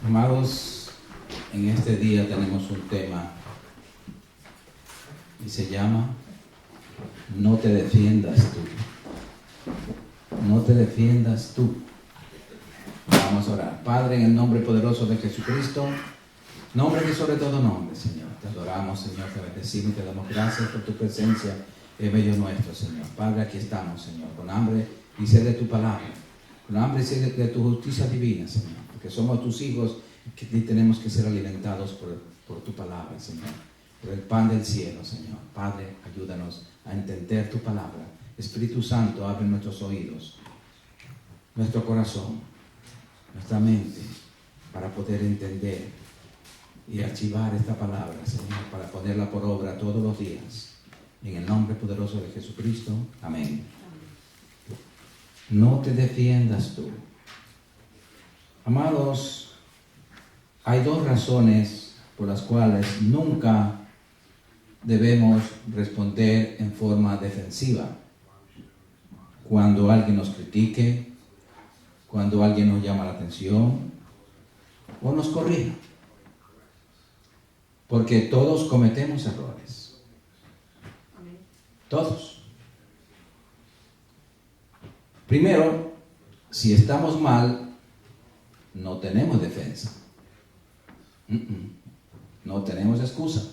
Amados, en este día tenemos un tema y se llama No te defiendas tú. No te defiendas tú. Vamos a orar. Padre, en el nombre poderoso de Jesucristo, nombre que sobre todo nombre, Señor. Te adoramos, Señor, te bendecimos y te damos gracias por tu presencia en medio nuestro, Señor. Padre, aquí estamos, Señor, con hambre y sed de tu palabra, con hambre y sed de tu justicia divina, Señor, porque somos tus hijos que tenemos que ser alimentados por tu palabra, Señor, por el pan del cielo, Señor. Padre, ayúdanos a entender tu palabra. Espíritu Santo, abre nuestros oídos, nuestro corazón, nuestra mente, para poder entender y archivar esta palabra, Señor, para ponerla por obra todos los días. En el nombre poderoso de Jesucristo. Amén. No te defiendas tú. Amados, hay dos razones por las cuales nunca debemos responder en forma defensiva. Cuando alguien nos critique, cuando alguien nos llama la atención o nos corrija. Porque todos cometemos errores. Todos. Primero, si estamos mal, no tenemos defensa. No tenemos excusa.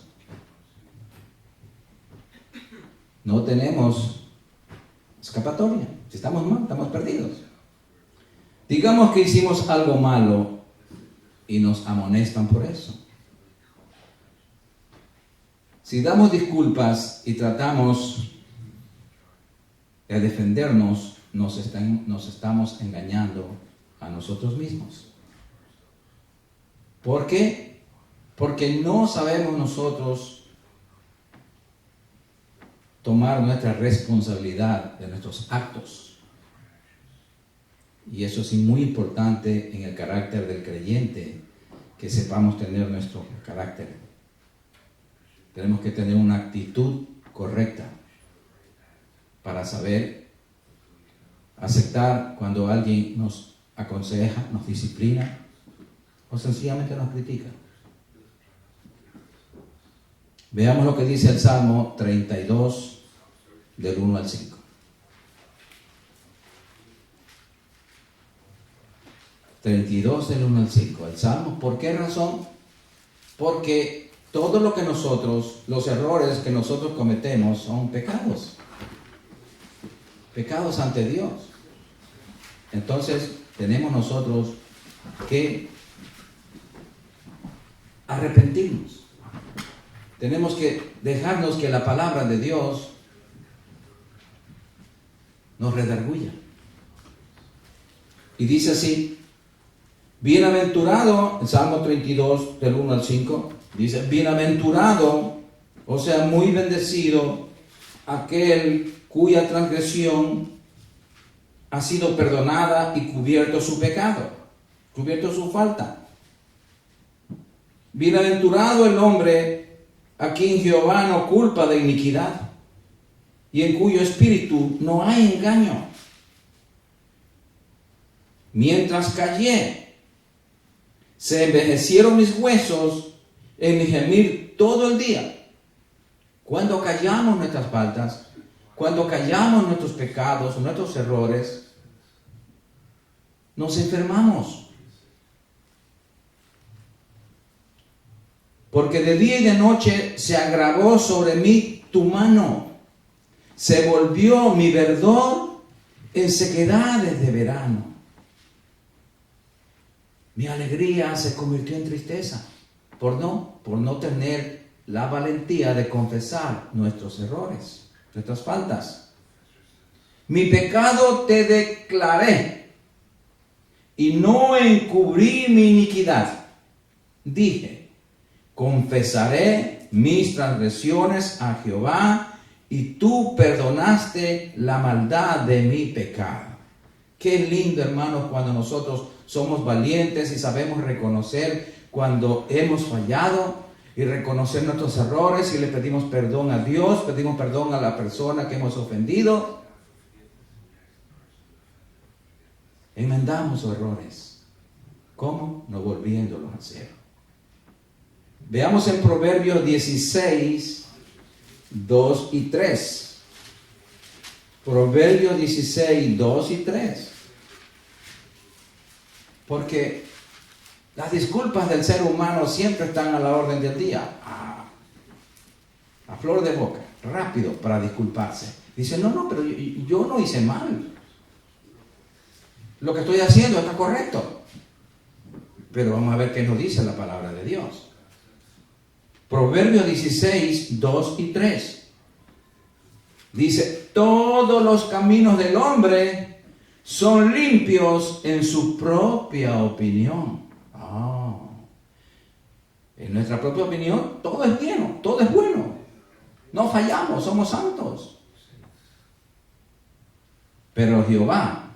No tenemos escapatoria. Si estamos mal, estamos perdidos. Digamos que hicimos algo malo y nos amonestan por eso. Si damos disculpas y tratamos de defendernos, nos estamos engañando a nosotros mismos. ¿Por qué? Porque no sabemos nosotros tomar nuestra responsabilidad de nuestros actos. Y eso es muy importante en el carácter del creyente, que sepamos tener nuestro carácter. Tenemos que tener una actitud correcta para saber aceptar cuando alguien nos aconseja, nos disciplina o sencillamente nos critica. Veamos lo que dice el Salmo 32 del 1 al 5. Del 1 al 5. El Salmo, ¿por qué razón? Porque todo lo que los errores que nosotros cometemos son pecados. Pecados ante Dios. Entonces, tenemos nosotros que arrepentirnos. Tenemos que dejarnos que la palabra de Dios nos redarguya. Y dice así, bienaventurado, el Salmo 32 del 1 al 5, dice, bienaventurado, o sea, muy bendecido, aquel cuya transgresión ha sido perdonada y cubierto su pecado, cubierto su falta. Bienaventurado el hombre a quien Jehová no culpa de iniquidad y en cuyo espíritu no hay engaño. Mientras callé, se envejecieron mis huesos en mi gemir todo el día. Cuando callamos nuestras faltas, cuando callamos nuestros pecados, nuestros errores, nos enfermamos. Porque de día y de noche se agravó sobre mí tu mano. Se volvió mi verdor en sequedades de verano. Mi alegría se convirtió en tristeza por no tener la valentía de confesar nuestros errores, nuestras faltas. Mi pecado te declaré y no encubrí mi iniquidad. Dije, confesaré mis transgresiones a Jehová y tú perdonaste la maldad de mi pecado. Qué lindo, hermanos, cuando nosotros somos valientes y sabemos reconocer cuando hemos fallado y reconocer nuestros errores y le pedimos perdón a Dios, pedimos perdón a la persona que hemos ofendido. Enmendamos los errores. ¿Cómo? No volviéndolos a cero. Veamos en Proverbios 16, 2 y 3. Proverbios 16, 2 y 3. Porque las disculpas del ser humano siempre están a la orden del día. A flor de boca, rápido para disculparse. Dice, no, pero yo no hice mal. Lo que estoy haciendo está correcto. Pero vamos a ver qué nos dice la palabra de Dios. Proverbios 16, 2 y 3. Dice, todos los caminos del hombre son limpios en su propia opinión. En nuestra propia opinión, todo es bueno, todo es bueno. No fallamos, somos santos. Pero Jehová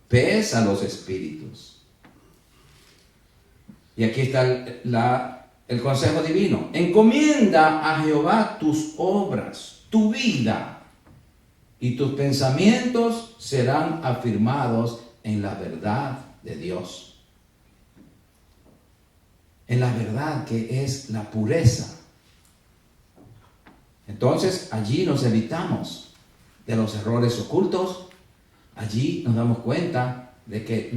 pesa los espíritus. Y aquí está el consejo divino. Encomienda a Jehová tus obras, tu vida, y tus pensamientos serán afirmados en la verdad de Dios. En la verdad que es la pureza. Entonces allí nos evitamos de los errores ocultos. Allí nos damos cuenta de que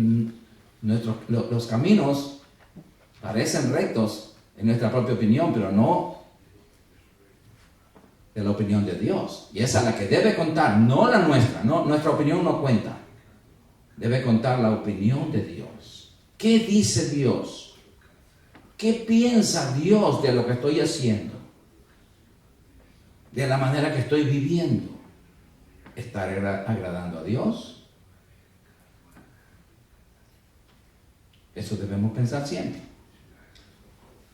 los caminos parecen rectos en nuestra propia opinión, pero no de la opinión de Dios. Y esa es la que debe contar, no la nuestra. No, nuestra opinión no cuenta. Debe contar la opinión de Dios. ¿Qué dice Dios? ¿Qué piensa Dios de lo que estoy haciendo? De la manera que estoy viviendo. ¿Estar agradando a Dios? Eso debemos pensar siempre.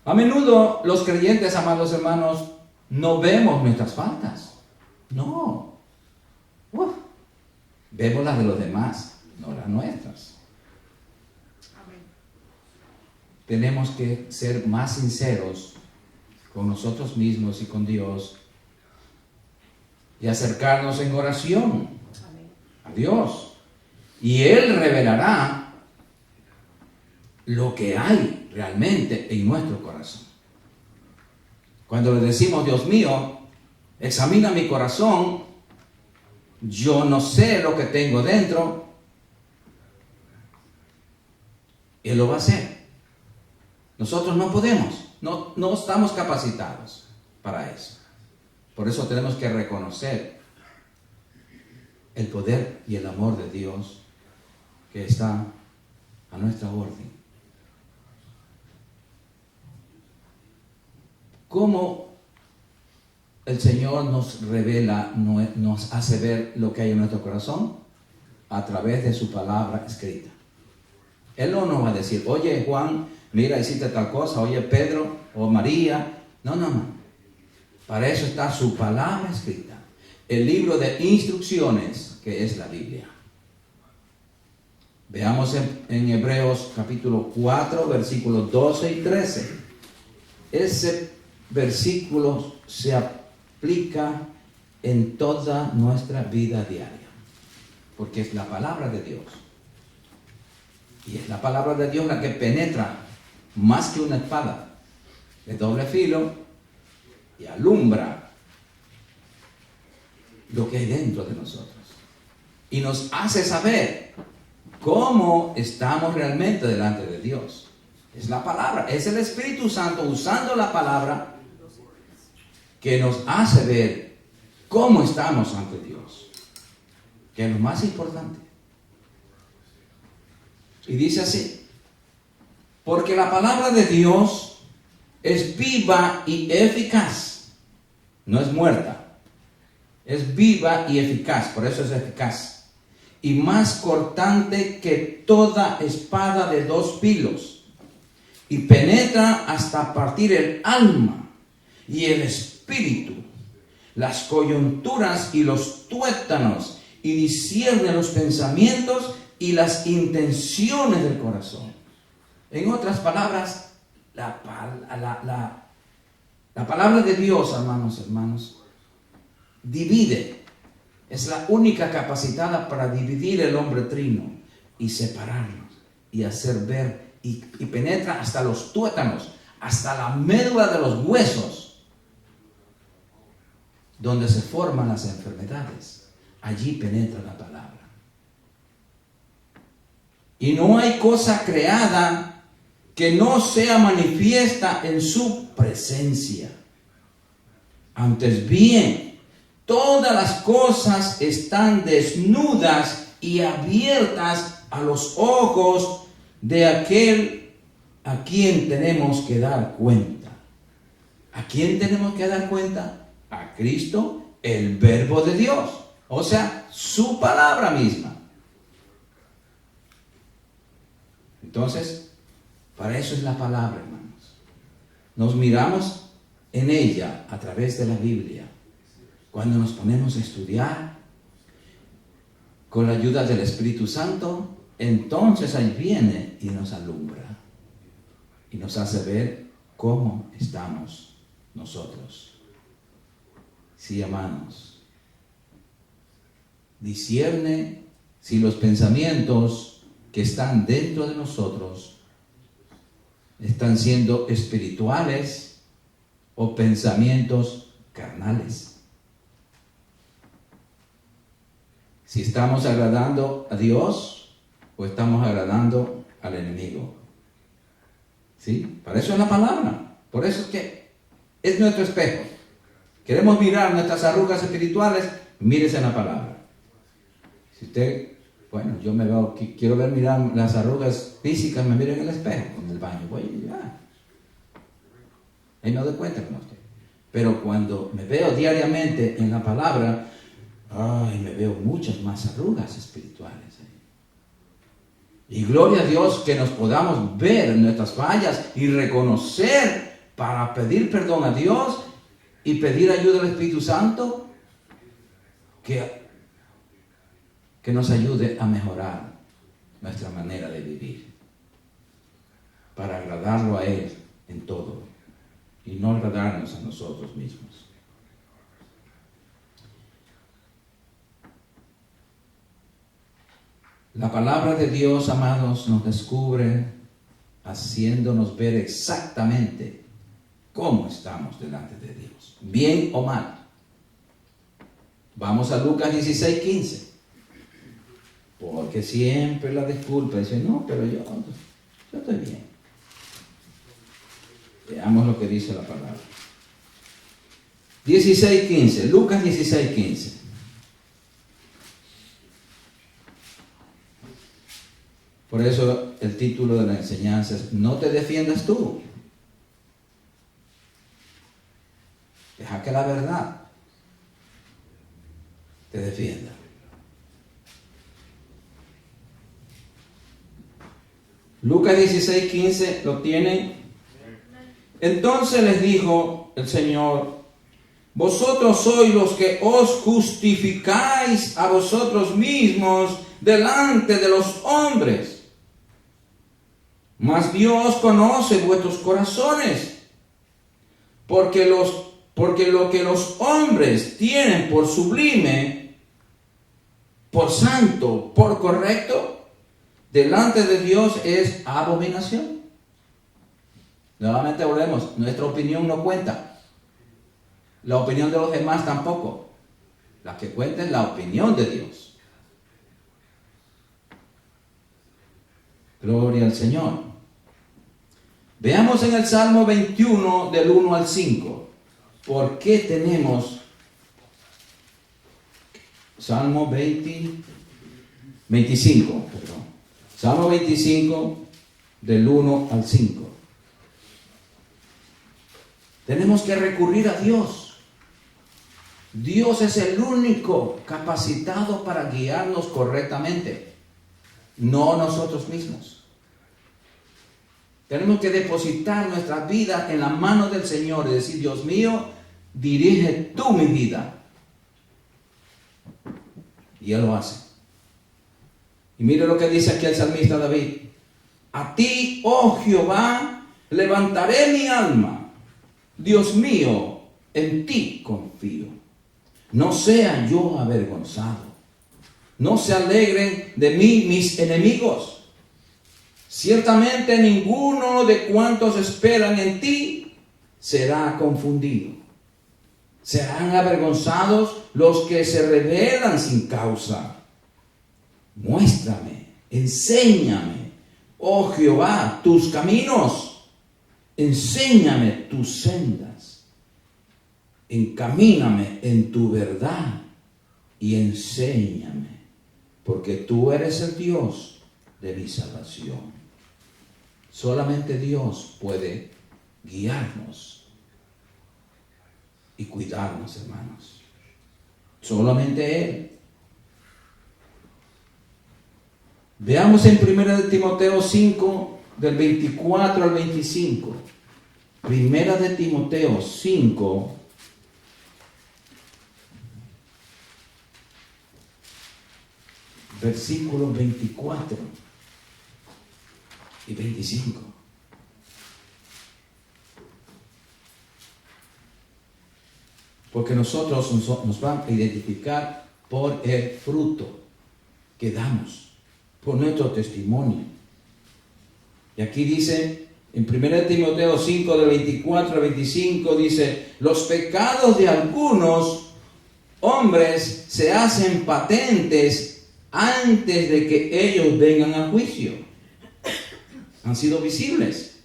A menudo los creyentes, amados hermanos, no vemos nuestras faltas. No. Vemos las de los demás, no las nuestras. Tenemos que ser más sinceros con nosotros mismos y con Dios y acercarnos en oración a Dios. Y Él revelará lo que hay realmente en nuestro corazón. Cuando le decimos, Dios mío, examina mi corazón, yo no sé lo que tengo dentro, Él lo va a hacer. Nosotros no podemos, no estamos capacitados para eso. Por eso tenemos que reconocer el poder y el amor de Dios que está a nuestra orden. ¿Cómo el Señor nos revela, nos hace ver lo que hay en nuestro corazón? A través de su palabra escrita. Él no nos va a decir, oye Juan, mira, hiciste tal cosa, oye Pedro o María. No. Para eso está su palabra escrita. El libro de instrucciones que es la Biblia. Veamos en Hebreos capítulo 4, versículos 12 y 13. Ese versículo se aplica en toda nuestra vida diaria. Porque es la palabra de Dios. Y es la palabra de Dios la que penetra más que una espada de doble filo y alumbra lo que hay dentro de nosotros. Y nos hace saber cómo estamos realmente delante de Dios. Es la palabra, es el Espíritu Santo usando la palabra que nos hace ver cómo estamos ante Dios. Que es lo más importante. Y dice así, porque la palabra de Dios es viva y eficaz, no es muerta, es viva y eficaz, por eso es eficaz, y más cortante que toda espada de dos filos, y penetra hasta partir el alma y el espíritu, las coyunturas y los tuétanos, y discierne los pensamientos y las intenciones del corazón. En otras palabras, la palabra de Dios, hermanos, divide. Es la única capacitada para dividir el hombre trino y separarnos y hacer ver y penetra hasta los tuétanos, hasta la médula de los huesos, donde se forman las enfermedades. Allí penetra la palabra. Y no hay cosa creada que no sea manifiesta en su presencia. Antes bien, todas las cosas están desnudas y abiertas a los ojos de aquel a quien tenemos que dar cuenta. ¿A quién tenemos que dar cuenta? A Cristo, el Verbo de Dios. O sea, su palabra misma. Entonces, para eso es la palabra, hermanos. Nos miramos en ella a través de la Biblia. Cuando nos ponemos a estudiar con la ayuda del Espíritu Santo, entonces ahí viene y nos alumbra y nos hace ver cómo estamos nosotros. Sí, hermanos, discierne si los pensamientos que están dentro de nosotros están siendo espirituales o pensamientos carnales. Si estamos agradando a Dios o estamos agradando al enemigo. ¿Sí? Para eso es la palabra. Por eso es que es nuestro espejo. Queremos mirar nuestras arrugas espirituales, mírese en la palabra. Si usted, bueno, yo me veo, quiero mirar las arrugas físicas, me miro en el espejo, en el baño, voy ya. Ahí no doy cuenta con usted. Pero cuando me veo diariamente en la palabra, me veo muchas más arrugas espirituales. Y gloria a Dios que nos podamos ver nuestras fallas y reconocer para pedir perdón a Dios y pedir ayuda al Espíritu Santo que nos ayude a mejorar nuestra manera de vivir para agradarlo a Él en todo y no agradarnos a nosotros mismos. La palabra de Dios, amados, nos descubre haciéndonos ver exactamente cómo estamos delante de Dios, bien o mal. Vamos a Lucas 16:15. Porque siempre la disculpa, dice, no, pero yo estoy bien. Veamos lo que dice la palabra. 16:15, Lucas 16:15. Por eso el título de la enseñanza es, no te defiendas tú. Deja que la verdad te defienda. Lucas 16:15, ¿lo tienen? Entonces les dijo el Señor, vosotros sois los que os justificáis a vosotros mismos delante de los hombres. Mas Dios conoce vuestros corazones, porque lo que los hombres tienen por sublime, por santo, por correcto, delante de Dios es abominación. Nuevamente volvemos, nuestra opinión no cuenta. La opinión de los demás tampoco. La que cuenta es la opinión de Dios. Gloria al Señor. Veamos en el Salmo 21 del 1 al 5. ¿Por qué tenemos Salmo 25? Salmo 25 del 1 al 5. Tenemos que recurrir a Dios. Dios es el único capacitado para guiarnos correctamente, no nosotros mismos. Tenemos que depositar nuestra vida en la mano del Señor y decir, Dios mío, dirige tú mi vida. Y Él lo hace. Y mire lo que dice aquí el salmista David. A ti, oh Jehová, levantaré mi alma. Dios mío, en ti confío. No sea yo avergonzado. No se alegren de mí mis enemigos. Ciertamente ninguno de cuantos esperan en ti será confundido. Serán avergonzados los que se rebelan sin causa. Muéstrame, enséñame, oh Jehová, tus caminos. Enséñame tus sendas. Encamíname en tu verdad y enséñame, porque tú eres el Dios de mi salvación. Solamente Dios puede guiarnos y cuidarnos, hermanos. Solamente Él. Veamos en 1 Timoteo 5, del 24 al 25. 1 Timoteo 5, versículos 24 y 25. Porque nosotros nos vamos a identificar por el fruto que damos, por nuestro testimonio. Y aquí dice, en 1 Timoteo 5, de 24 a 25, dice, los pecados de algunos hombres se hacen patentes antes de que ellos vengan a juicio. Han sido visibles.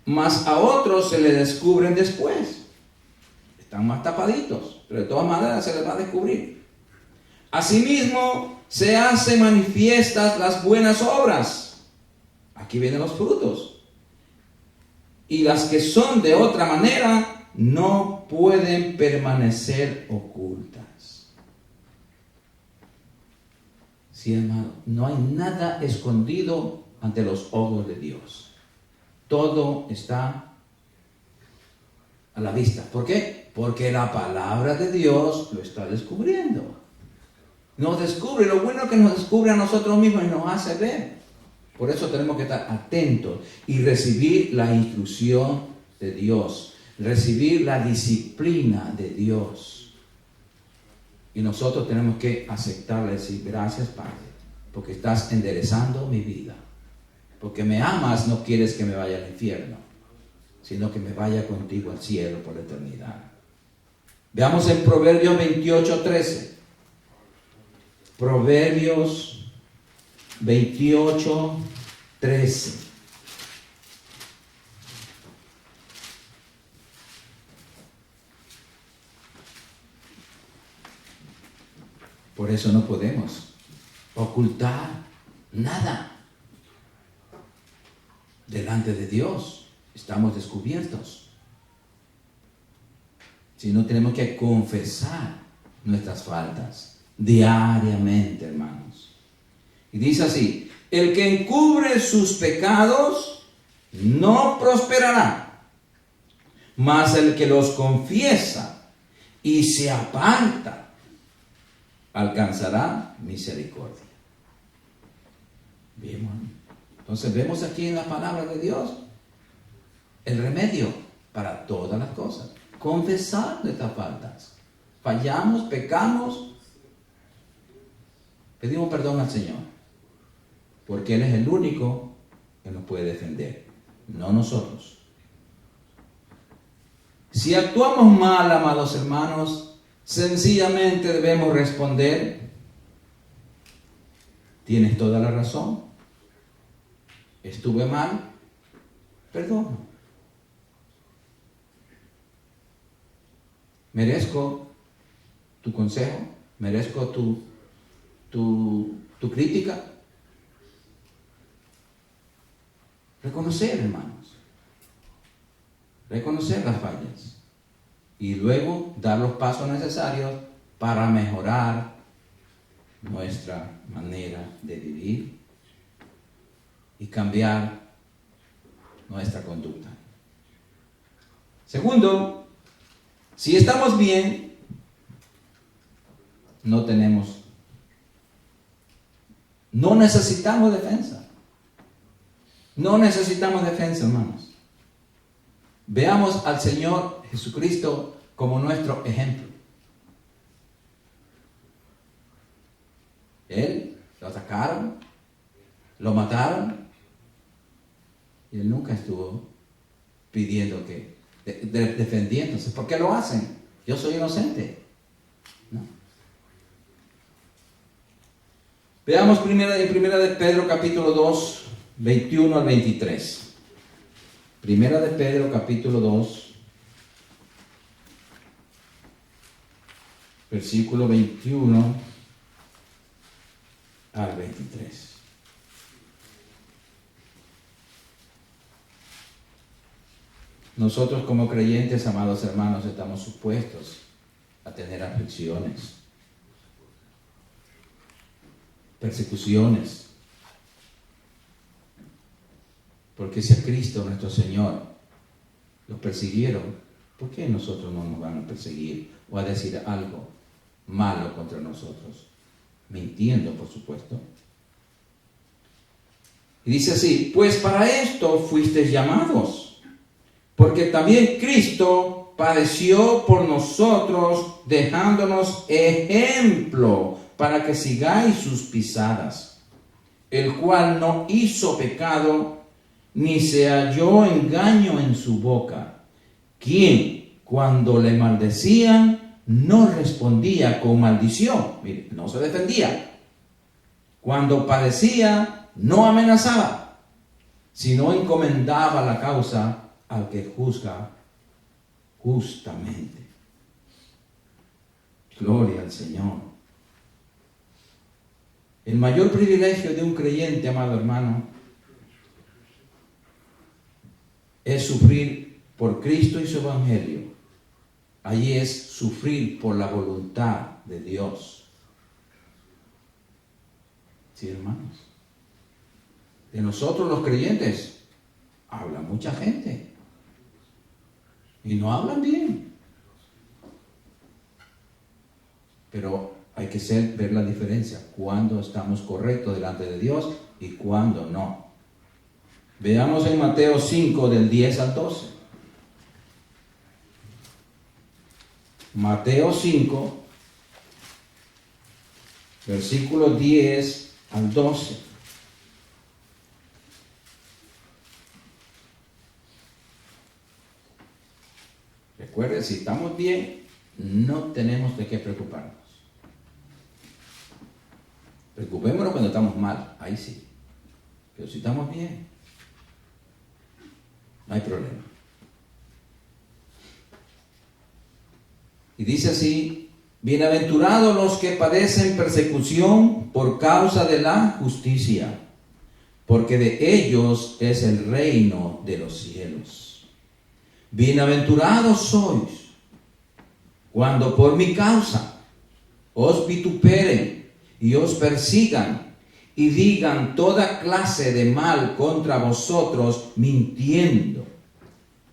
Mas a otros se les descubren después. Están más tapaditos, pero de todas maneras se les va a descubrir. Asimismo, se hacen manifiestas las buenas obras. Aquí vienen los frutos. Y las que son de otra manera no pueden permanecer ocultas. Sí, hermano, no hay nada escondido ante los ojos de Dios. Todo está a la vista. ¿Por qué? Porque la palabra de Dios lo está descubriendo. Nos descubre, lo bueno que nos descubre a nosotros mismos y nos hace ver. Por eso tenemos que estar atentos y recibir la instrucción de Dios, recibir la disciplina de Dios. Y nosotros tenemos que aceptarle y decir, gracias Padre, porque estás enderezando mi vida. Porque me amas, no quieres que me vaya al infierno, sino que me vaya contigo al cielo por la eternidad. Veamos en Proverbios 28:13. Proverbios 28:13. Por eso no podemos ocultar nada delante de Dios. Estamos descubiertos. Si no, tenemos que confesar nuestras faltas diariamente, hermanos. Y dice así, el que encubre sus pecados no prosperará, mas el que los confiesa y se aparta alcanzará misericordia. Bien, entonces vemos aquí en la palabra de Dios el remedio para todas las cosas. Confesar nuestras faltas. Fallamos, pecamos, pedimos perdón al Señor, porque Él es el único que nos puede defender, no nosotros. Si actuamos mal, amados hermanos, sencillamente debemos responder, tienes toda la razón, estuve mal, perdón. Merezco tu consejo, merezco tu crítica. Reconocer, hermanos, reconocer las fallas y luego dar los pasos necesarios para mejorar nuestra manera de vivir y cambiar nuestra conducta. Segundo, si estamos bien, no necesitamos defensa. No necesitamos defensa, hermanos. Veamos al Señor Jesucristo como nuestro ejemplo. Él lo atacaron, lo mataron, Y él nunca estuvo pidiendo defendiéndose. ¿Por qué lo hacen? Yo soy inocente. ¿No? Veamos primera de Pedro capítulo 2, 21 al 23. Primera de Pedro capítulo 2, versículo 21 al 23. Nosotros como creyentes, amados hermanos, estamos supuestos a tener aflicciones, persecuciones. Porque si a Cristo nuestro Señor los persiguieron, ¿por qué nosotros no nos van a perseguir o a decir algo malo contra nosotros? Mintiendo, por supuesto. Y dice así: pues para esto fuisteis llamados, porque también Cristo padeció por nosotros, dejándonos ejemplo para que sigáis sus pisadas, el cual no hizo pecado, ni se halló engaño en su boca, quien cuando le maldecían no respondía con maldición. Mire, no se defendía. Cuando padecía no amenazaba, sino encomendaba la causa al que juzga justamente. Gloria al Señor. El mayor privilegio de un creyente, amado hermano, es sufrir por Cristo y su Evangelio. Allí es sufrir por la voluntad de Dios. ¿Sí, hermanos? De nosotros los creyentes habla mucha gente y no hablan bien, pero hay que ver la diferencia cuando estamos correctos delante de Dios y cuando no. Veamos en Mateo 5 del 10 al 12. Mateo 5, versículos 10 al 12. Recuerden, si estamos bien, no tenemos de qué preocuparnos. Preocupémonos cuando estamos mal, ahí sí. Pero si estamos bien, no hay problema. Y dice así: bienaventurados los que padecen persecución por causa de la justicia, porque de ellos es el reino de los cielos. Bienaventurados sois cuando por mi causa os vituperen y os persigan y digan toda clase de mal contra vosotros mintiendo.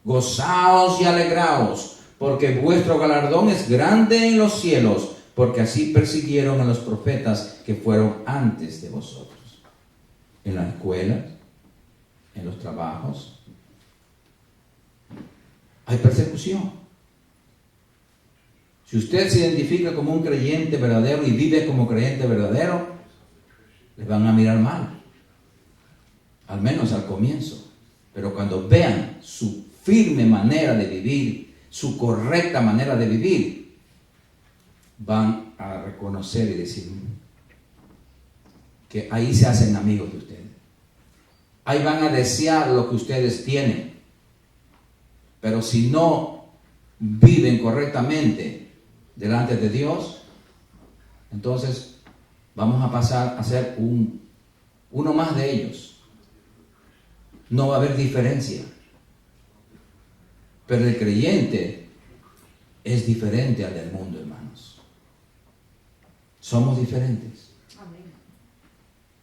Gozaos y alegraos, porque vuestro galardón es grande en los cielos, porque así persiguieron a los profetas que fueron antes de vosotros. En la escuela, en los trabajos, hay persecución. Si usted se identifica como un creyente verdadero y vive como creyente verdadero, le van a mirar mal, al menos al comienzo. Pero cuando vean su firme manera de vivir, su correcta manera de vivir, van a reconocer y decir que ahí se hacen amigos de ustedes. Ahí van a desear lo que ustedes tienen. Pero si no viven correctamente delante de Dios, entonces vamos a pasar a ser uno más de ellos. No va a haber diferencia. Pero el creyente es diferente al del mundo, hermanos. Somos diferentes. Amén.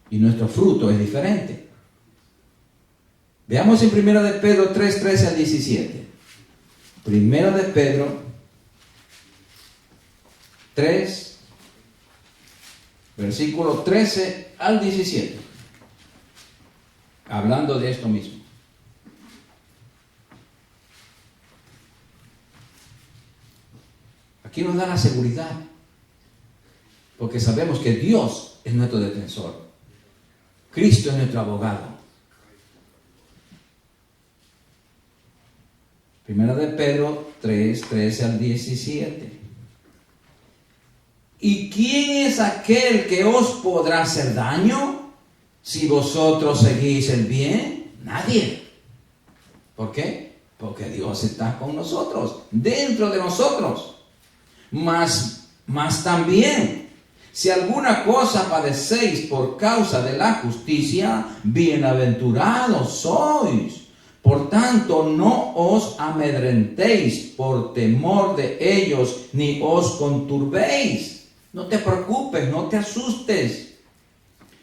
Y nuestro fruto es diferente. Veamos en 1 de Pedro 3, 13 al 17. 1 de Pedro 3, versículo 13 al 17. Hablando de esto mismo. Aquí nos da la seguridad, porque sabemos que Dios es nuestro defensor. Cristo es nuestro abogado. Primera de Pedro 3, 13 al 17. ¿Y quién es aquel que os podrá hacer daño si vosotros seguís el bien? Nadie. ¿Por qué? Porque Dios está con nosotros, dentro de nosotros. Mas también, si alguna cosa padecéis por causa de la justicia, bienaventurados sois. Por tanto, no os amedrentéis por temor de ellos, ni os conturbéis. No te preocupes, no te asustes,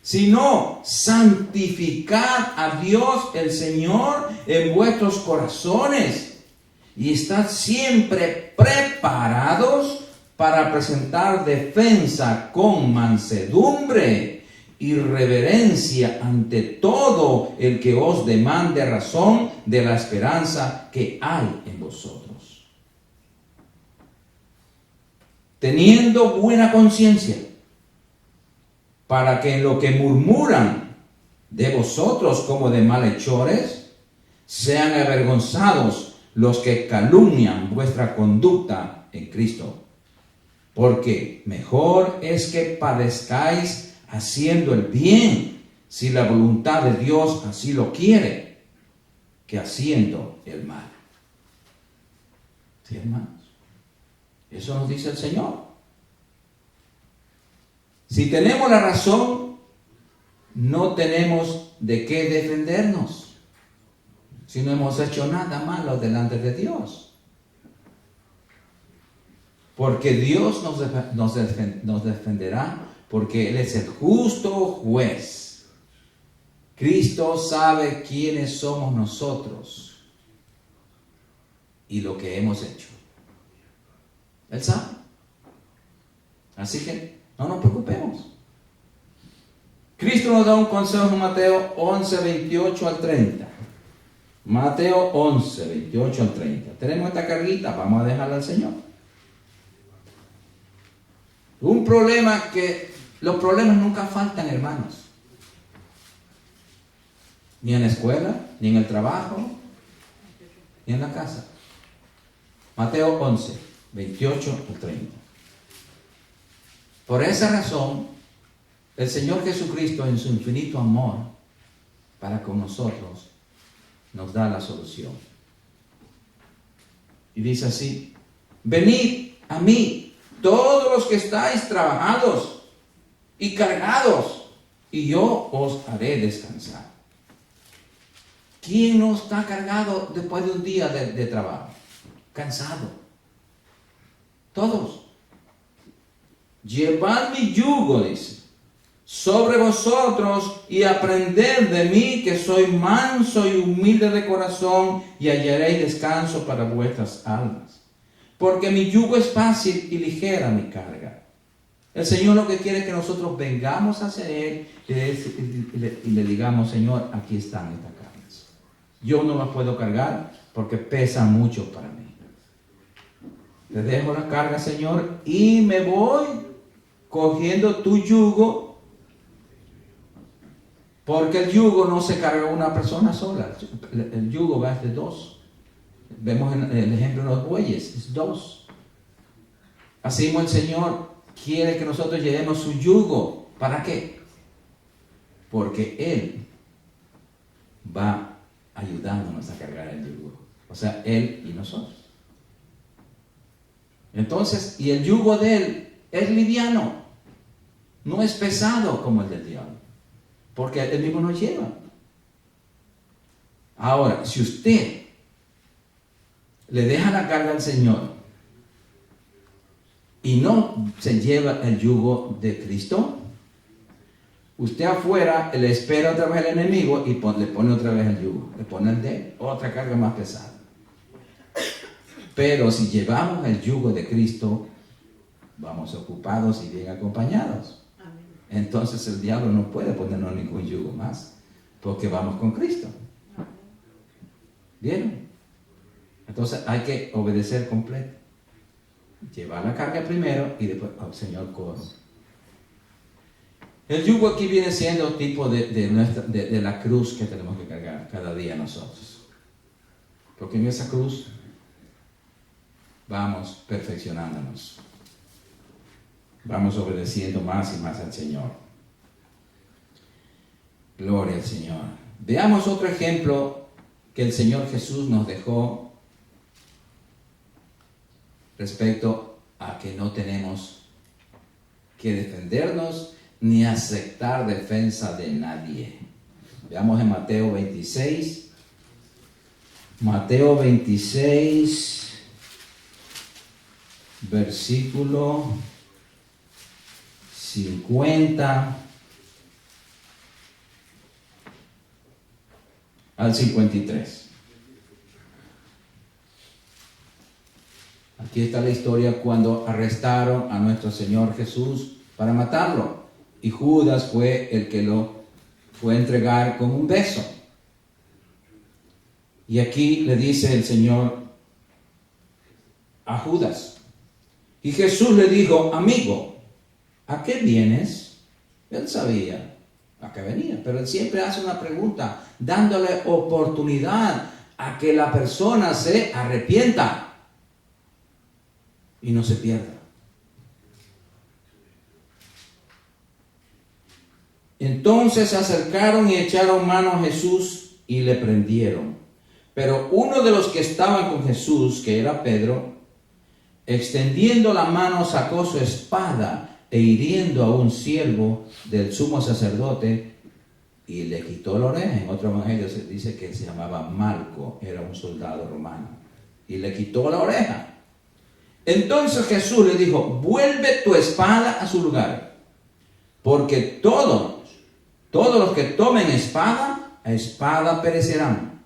sino santificad a Dios el Señor en vuestros corazones y estad siempre preparados para presentar defensa con mansedumbre y reverencia ante todo el que os demande razón de la esperanza que hay en vosotros. Teniendo buena conciencia, para que en lo que murmuran de vosotros como de malhechores, sean avergonzados los que calumnian vuestra conducta en Cristo. Porque mejor es que padezcáis haciendo el bien, si la voluntad de Dios así lo quiere, que haciendo el mal. ¿Sí, hermanos? Eso nos dice el Señor. Si tenemos la razón, no tenemos de qué defendernos, si no hemos hecho nada malo delante de Dios. Porque Dios nos defenderá, porque Él es el justo juez. Cristo sabe quiénes somos nosotros y lo que hemos hecho. Él sabe. Así que no nos preocupemos. Cristo nos da un consejo en Mateo 11, 28 al 30. Mateo 11, 28 al 30. Tenemos esta carguita, vamos a dejarla al Señor. Un problema que los problemas nunca faltan, hermanos. Ni en la escuela, ni en el trabajo, ni en la casa. Mateo 11. 28 al 30. Por esa razón, el Señor Jesucristo, en su infinito amor para con nosotros, nos da la solución. Y dice así: venid a mí, todos los que estáis trabajados y cargados, y yo os haré descansar. ¿Quién no está cargado después de un día de trabajo? Cansado. Todos. Llevad mi yugo, dice, sobre vosotros y aprended de mí, que soy manso y humilde de corazón, y hallaréis descanso para vuestras almas. Porque mi yugo es fácil y ligera mi carga. El Señor lo que quiere es que nosotros vengamos hacia Él y le digamos: Señor, aquí están estas cargas. Yo no las puedo cargar porque pesan mucho para mí. Te dejo la carga, Señor, y me voy cogiendo tu yugo, porque el yugo no se carga una persona sola. El yugo va de dos. Vemos en el ejemplo de los bueyes, es dos. Así mismo el Señor quiere que nosotros llevemos su yugo. ¿Para qué? Porque Él va ayudándonos a cargar el yugo. O sea, Él y nosotros. Entonces, y el yugo de Él es liviano, no es pesado como el del diablo, porque Él mismo nos lleva. Ahora, si usted le deja la carga al Señor y no se lleva el yugo de Cristo, usted afuera le espera otra vez al enemigo y le pone otra vez el yugo, le pone el de otra carga más pesada. Pero si llevamos el yugo de Cristo, vamos ocupados y bien acompañados. Amén. Entonces el diablo no puede ponernos ningún yugo más, porque vamos con Cristo. ¿Vieron? Entonces hay que obedecer completo. Llevar la carga primero y después, oh, Señor, corro. El yugo aquí viene siendo tipo de la cruz que tenemos que cargar cada día nosotros. Porque en esa cruz vamos perfeccionándonos. Vamos obedeciendo más y más al Señor. Gloria al Señor. Veamos otro ejemplo que el Señor Jesús nos dejó respecto a que no tenemos que defendernos ni aceptar defensa de nadie. Veamos en Mateo 26. Mateo 26, versículo 50 al 53. Aquí está la historia cuando arrestaron a nuestro Señor Jesús para matarlo. Y Judas fue el que lo fue a entregar con un beso. Y aquí le dice el Señor a Judas. Y Jesús le dijo, amigo, ¿a qué vienes? Él sabía a qué venía, pero él siempre hace una pregunta, dándole oportunidad a que la persona se arrepienta y no se pierda. Entonces se acercaron y echaron mano a Jesús y le prendieron. Pero uno de los que estaban con Jesús, que era Pedro, extendiendo la mano sacó su espada e hiriendo a un siervo del sumo sacerdote y le quitó la oreja. En otro evangelio se dice que se llamaba Malco, era un soldado romano, y le quitó la oreja. Entonces Jesús le dijo, vuelve tu espada a su lugar, porque todos los que tomen espada, a espada perecerán.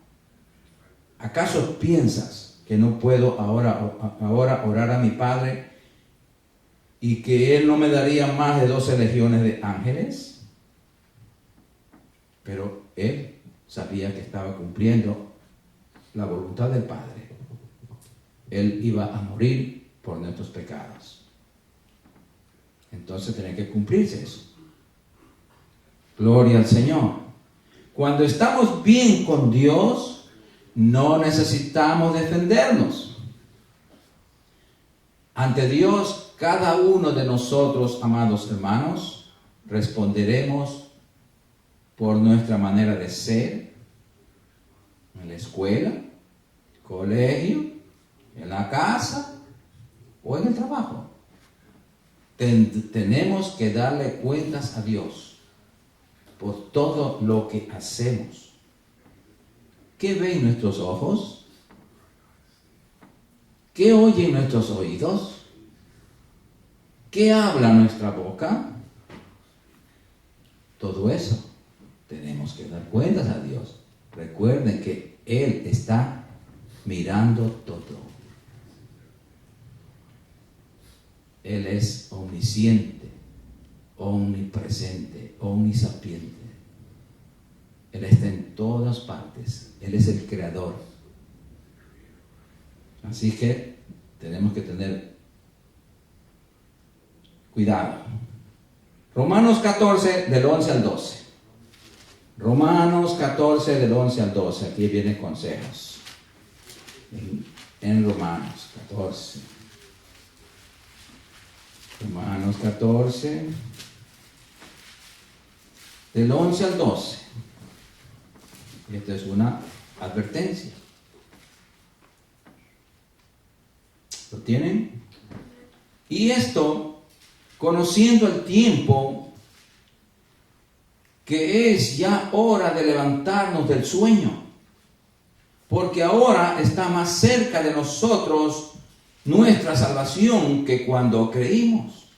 ¿Acaso piensas que no puedo ahora orar a mi Padre y que Él no me daría más de 12 legiones de ángeles? Pero Él sabía que estaba cumpliendo la voluntad del Padre. Él iba a morir por nuestros pecados. Entonces tiene que cumplirse eso. Gloria al Señor. Cuando estamos bien con Dios, no necesitamos defendernos. Ante Dios, cada uno de nosotros, amados hermanos, responderemos por nuestra manera de ser, en la escuela, colegio, en la casa o en el trabajo. Tenemos que darle cuentas a Dios por todo lo que hacemos. ¿Qué ven nuestros ojos? ¿Qué oyen nuestros oídos? ¿Qué habla nuestra boca? Todo eso tenemos que dar cuentas a Dios. Recuerden que Él está mirando todo. Él es omnisciente, omnipresente, omnisapiente. Él está en todas partes. Él es el creador. Así que tenemos que tener cuidado. Romanos 14, del 11 al 12. Romanos 14, del 11 al 12. Aquí vienen consejos. En Romanos 14. Romanos 14, del 11 al 12. Esta es una advertencia. ¿Lo tienen? Y esto, conociendo el tiempo, que es ya hora de levantarnos del sueño, porque ahora está más cerca de nosotros nuestra salvación que cuando creímos.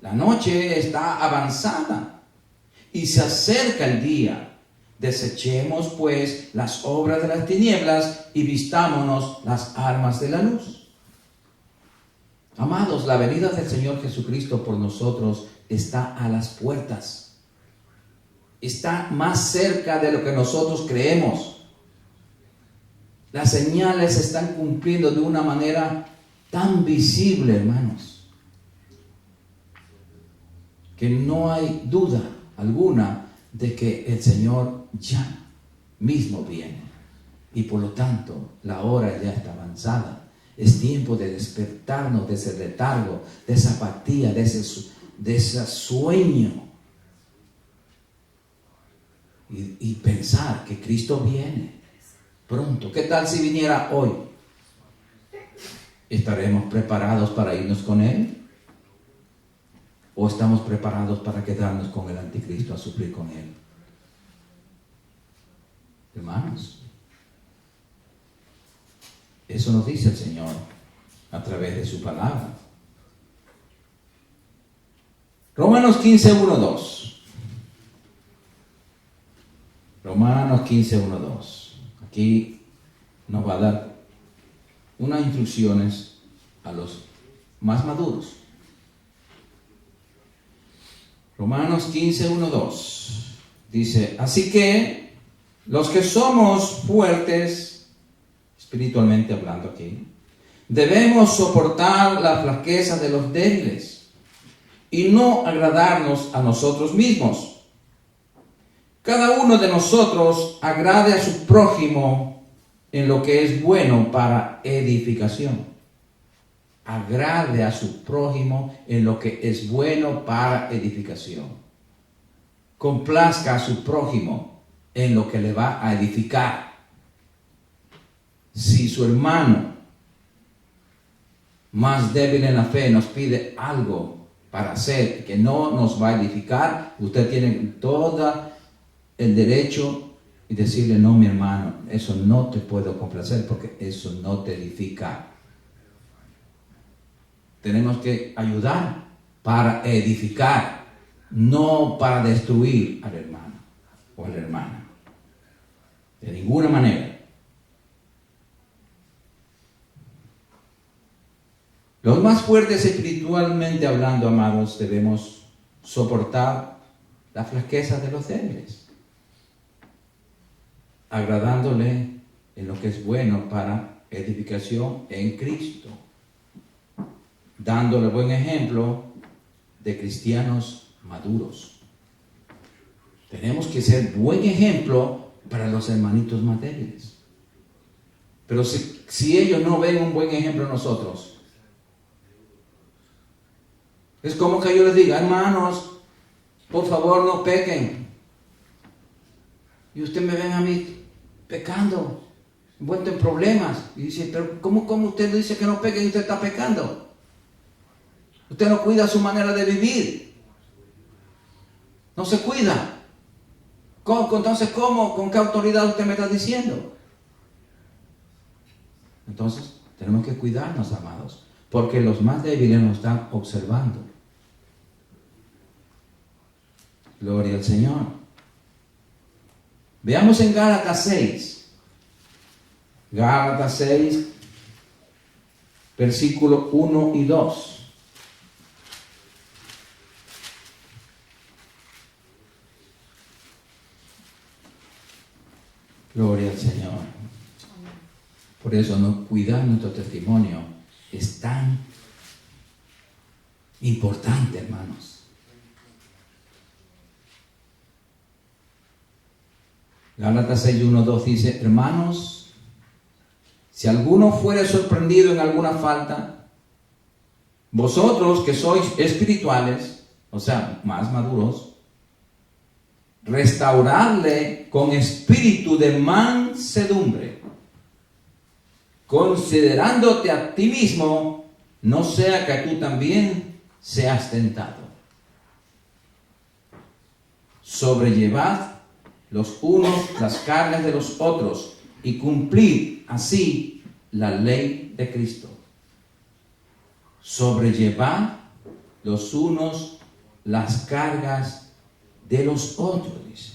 La noche está avanzada y se acerca el día. Desechemos pues las obras de las tinieblas y vistámonos las armas de la luz. Amados, la venida del Señor Jesucristo por nosotros está a las puertas. Está más cerca de lo que nosotros creemos. Las señales se están cumpliendo de una manera tan visible, hermanos, que no hay duda alguna de que el Señor ya mismo viene. Y por lo tanto, la hora ya está avanzada. Es tiempo de despertarnos de ese letargo, de esa apatía, de ese sueño. Y pensar que Cristo viene pronto. ¿Qué tal si viniera hoy? ¿Estaremos preparados para irnos con Él? ¿O estamos preparados para quedarnos con el anticristo a sufrir con Él? Hermanos, eso nos dice el Señor a través de su palabra. Romanos 15, 1, 2. Romanos 15, 1, 2. Aquí nos va a dar unas instrucciones a los más maduros. Romanos 15, 1, 2. Dice, así que los que somos fuertes, espiritualmente hablando aquí, debemos soportar la flaqueza de los débiles y no agradarnos a nosotros mismos. Cada uno de nosotros agrade a su prójimo en lo que es bueno para edificación. Agrade a su prójimo en lo que es bueno para edificación. Complazca a su prójimo en lo que le va a edificar. Si su hermano más débil en la fe nos pide algo para hacer que no nos va a edificar, usted tiene todo el derecho y decirle, no, mi hermano, eso no te puedo complacer porque eso no te edifica. Tenemos que ayudar para edificar, no para destruir al hermano o a la hermana. De ninguna manera. Los más fuertes espiritualmente hablando, amados, debemos soportar la flaqueza de los débiles, agradándole en lo que es bueno para edificación en Cristo, dándole buen ejemplo de cristianos maduros. Tenemos que ser buen ejemplo para los hermanitos más débiles. Pero si ellos no ven un buen ejemplo en nosotros, es como que yo les diga, hermanos, por favor no pequen. Y usted me ven a mí pecando, envuelto en problemas. Y dice, pero ¿cómo usted dice que no peque y usted está pecando? Usted no cuida su manera de vivir. No se cuida. Entonces, ¿cómo? ¿Con qué autoridad usted me está diciendo? Entonces, tenemos que cuidarnos, amados, porque los más débiles nos están observando. Gloria al Señor. Veamos en Gálatas 6. Gálatas 6, versículo 1 y 2. Gloria al Señor. Por eso cuidar nuestro testimonio es tan importante, hermanos. Gálatas 6, 1, 2 dice, hermanos, si alguno fuere sorprendido en alguna falta, vosotros que sois espirituales, o sea, más maduros, restauradle con espíritu de mansedumbre, considerándote a ti mismo, no sea que tú también seas tentado. Sobrellevad los unos las cargas de los otros y cumplid así la ley de Cristo. Sobrellevad los unos las cargas de los otros, dice.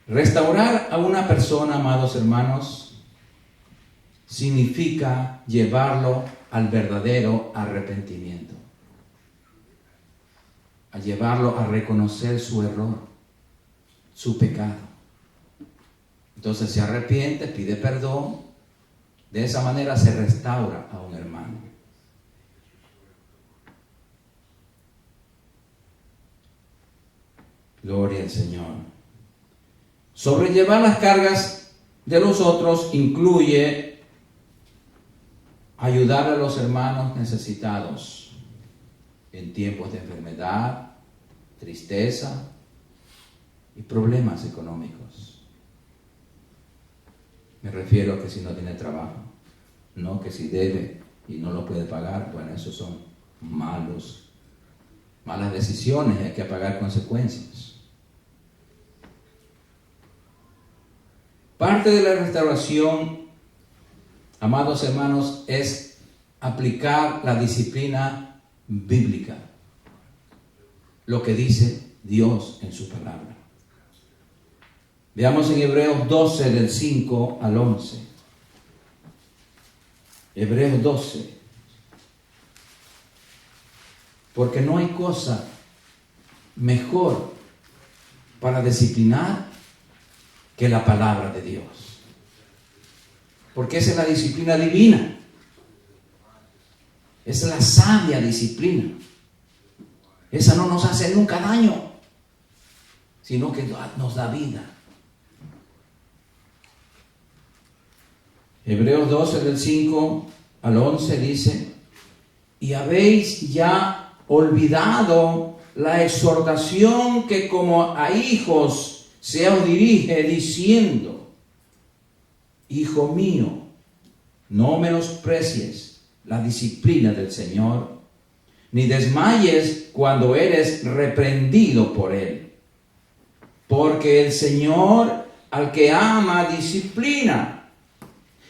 Restaurar a una persona, amados hermanos, significa llevarlo al verdadero arrepentimiento, a llevarlo a reconocer su error, su pecado. Entonces se arrepiente, pide perdón. De esa manera se restaura a un hermano. Gloria al Señor. Sobrellevar las cargas de los otros incluye ayudar a los hermanos necesitados en tiempos de enfermedad, tristeza y problemas económicos. Me refiero a que si no tiene trabajo, no que si debe y no lo puede pagar, bueno, esos son malas decisiones, hay que pagar consecuencias. Parte de la restauración, amados hermanos, es aplicar la disciplina bíblica, lo que dice Dios en su palabra. Veamos en Hebreos 12, del 5 al 11. Hebreos 12. Porque no hay cosa mejor para disciplinar que la palabra de Dios. Porque esa es la disciplina divina. Esa es la sabia disciplina. Esa no nos hace nunca daño, sino que nos da vida. Hebreos 12, del 5 al 11 dice: y habéis ya olvidado la exhortación que como a hijos se os dirige, diciendo: hijo mío, no menosprecies la disciplina del Señor, ni desmayes cuando eres reprendido por Él. Porque el Señor al que ama disciplina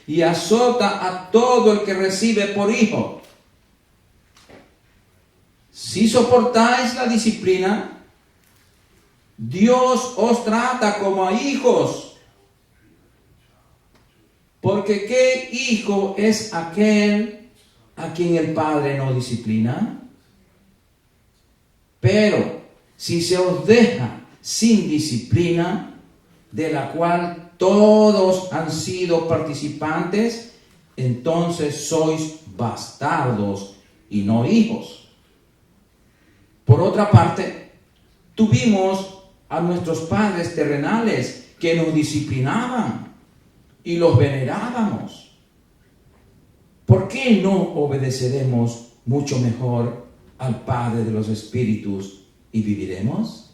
y azota a todo el que recibe por hijo. Si soportáis la disciplina, Dios os trata como a hijos. Porque ¿qué hijo es aquel a quien el Padre no disciplina? Pero si se os deja sin disciplina, de la cual todos han sido participantes, entonces sois bastardos y no hijos. Por otra parte, tuvimos a nuestros padres terrenales que nos disciplinaban y los venerábamos. ¿Por qué no obedeceremos mucho mejor al Padre de los Espíritus y viviremos?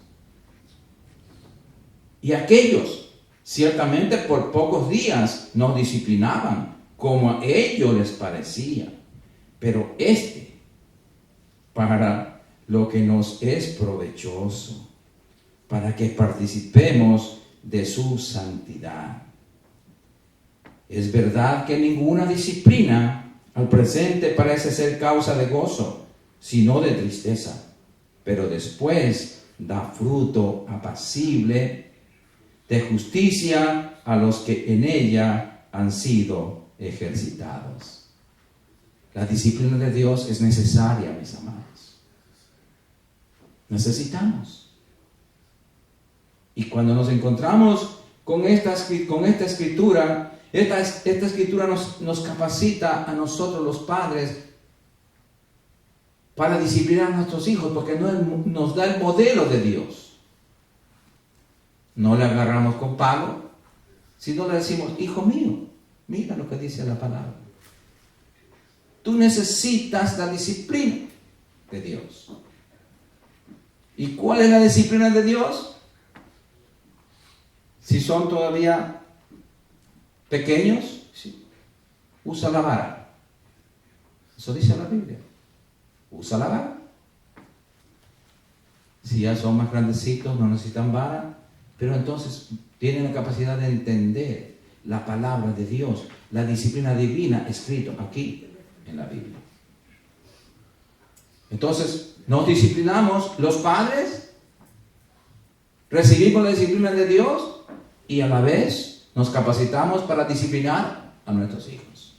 Y aquellos, ciertamente por pocos días, nos disciplinaban como a ellos les parecía, pero para lo que nos es provechoso, para que participemos de su santidad. Es verdad que ninguna disciplina al presente parece ser causa de gozo, sino de tristeza, pero después da fruto apacible de justicia a los que en ella han sido ejercitados. La disciplina de Dios es necesaria, mis amados. Necesitamos. Y cuando nos encontramos con esta escritura, esta escritura nos capacita a nosotros los padres para disciplinar a nuestros hijos, porque nos da el modelo de Dios. No le agarramos con palo, sino le decimos: hijo mío, mira lo que dice la palabra. Tú necesitas la disciplina de Dios. ¿Y cuál es la disciplina de Dios? Si son todavía pequeños, sí, usa la vara. Eso dice la Biblia. Usa la vara. Si ya son más grandecitos, no necesitan vara, pero entonces tienen la capacidad de entender la palabra de Dios, la disciplina divina escrito aquí en la Biblia. Entonces, nos disciplinamos los padres, recibimos la disciplina de Dios y a la vez nos capacitamos para disciplinar a nuestros hijos.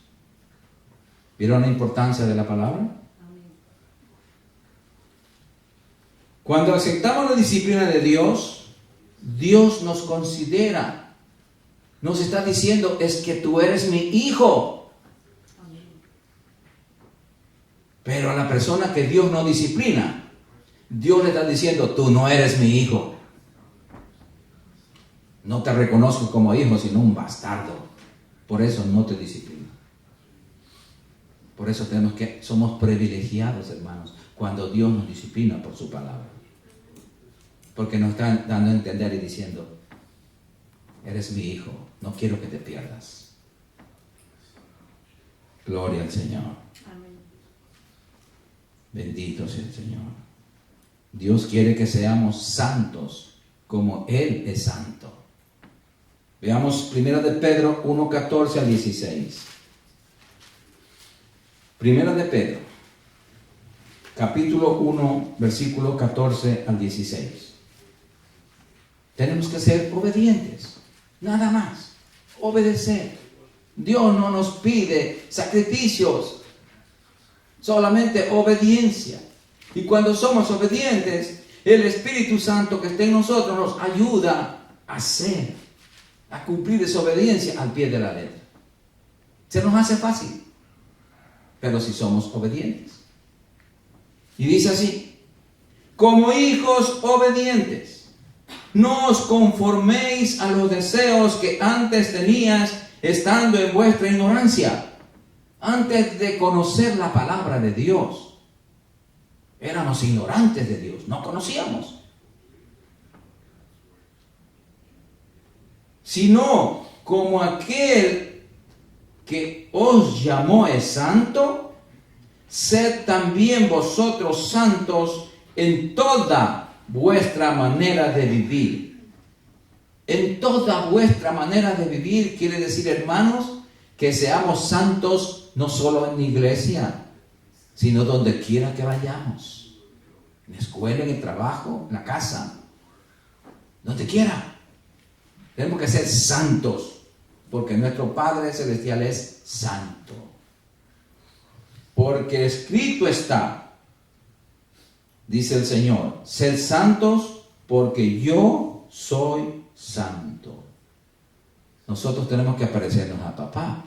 ¿Vieron la importancia de la palabra? Cuando aceptamos la disciplina de Dios, Dios nos considera, nos está diciendo: es que tú eres mi hijo. Pero a la persona que Dios no disciplina, Dios le está diciendo: tú no eres mi hijo. No te reconozco como hijo, sino un bastardo. Por eso no te disciplino. Por eso somos privilegiados, hermanos, cuando Dios nos disciplina por su palabra. Porque nos está dando a entender y diciendo, eres mi hijo, no quiero que te pierdas. Gloria al Señor. Amén. Bendito sea el Señor. Dios quiere que seamos santos como Él es santo. Veamos 1 de Pedro 1, 14 al 16. 1 de Pedro, capítulo 1, versículo 14 al 16. Tenemos que ser obedientes, nada más, obedecer. Dios no nos pide sacrificios, solamente obediencia. Y cuando somos obedientes, el Espíritu Santo que está en nosotros nos ayuda a cumplir esa obediencia al pie de la letra. Se nos hace fácil, pero si somos obedientes. Y dice así, como hijos obedientes, no os conforméis a los deseos que antes tenías estando en vuestra ignorancia. Antes de conocer la palabra de Dios, éramos ignorantes de Dios, no conocíamos. Sino como aquel que os llamó es santo, sed también vosotros santos en toda vuestra manera de vivir. En toda vuestra manera de vivir quiere decir, hermanos, que seamos santos no solo en la iglesia, sino donde quiera que vayamos. En la escuela, en el trabajo, en la casa, donde quiera. Tenemos que ser santos, porque nuestro Padre Celestial es santo. Porque escrito está, dice el Señor, sed santos porque yo soy santo. Nosotros tenemos que parecernos a papá.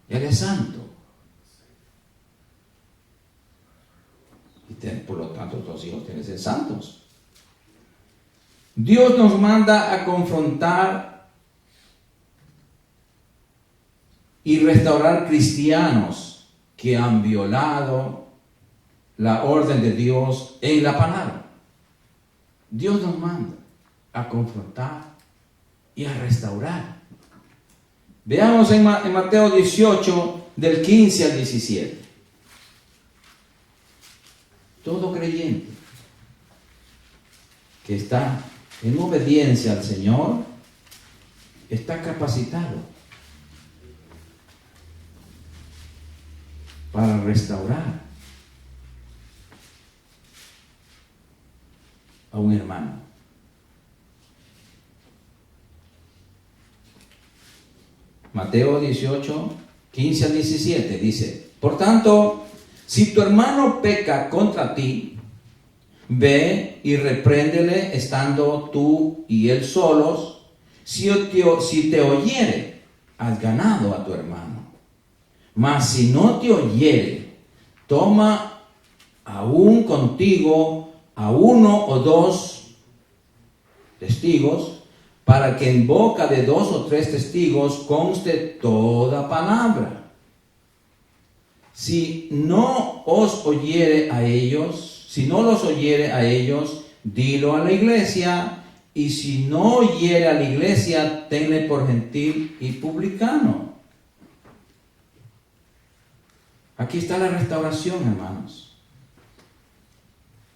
Él es santo. Y por lo tanto, tus hijos tienen que ser santos. Dios nos manda a confrontar y restaurar cristianos que han violado la orden de Dios en la palabra. Dios nos manda a confrontar y a restaurar. Veamos en Mateo 18, del 15 al 17. Todo creyente que está en obediencia al Señor está capacitado para restaurar a un hermano. Mateo 18, 15 al 17 dice, por tanto, si tu hermano peca contra ti, ve y repréndele estando tú y él solos. Si te oyere, has ganado a tu hermano. Mas si no te oyere, toma aún contigo a 1 o 2 testigos, para que en boca de 2 o 3 testigos conste toda palabra. Si no los oyere a ellos, dilo a la iglesia, y si no oyere a la iglesia, tenle por gentil y publicano. Aquí está la restauración, hermanos.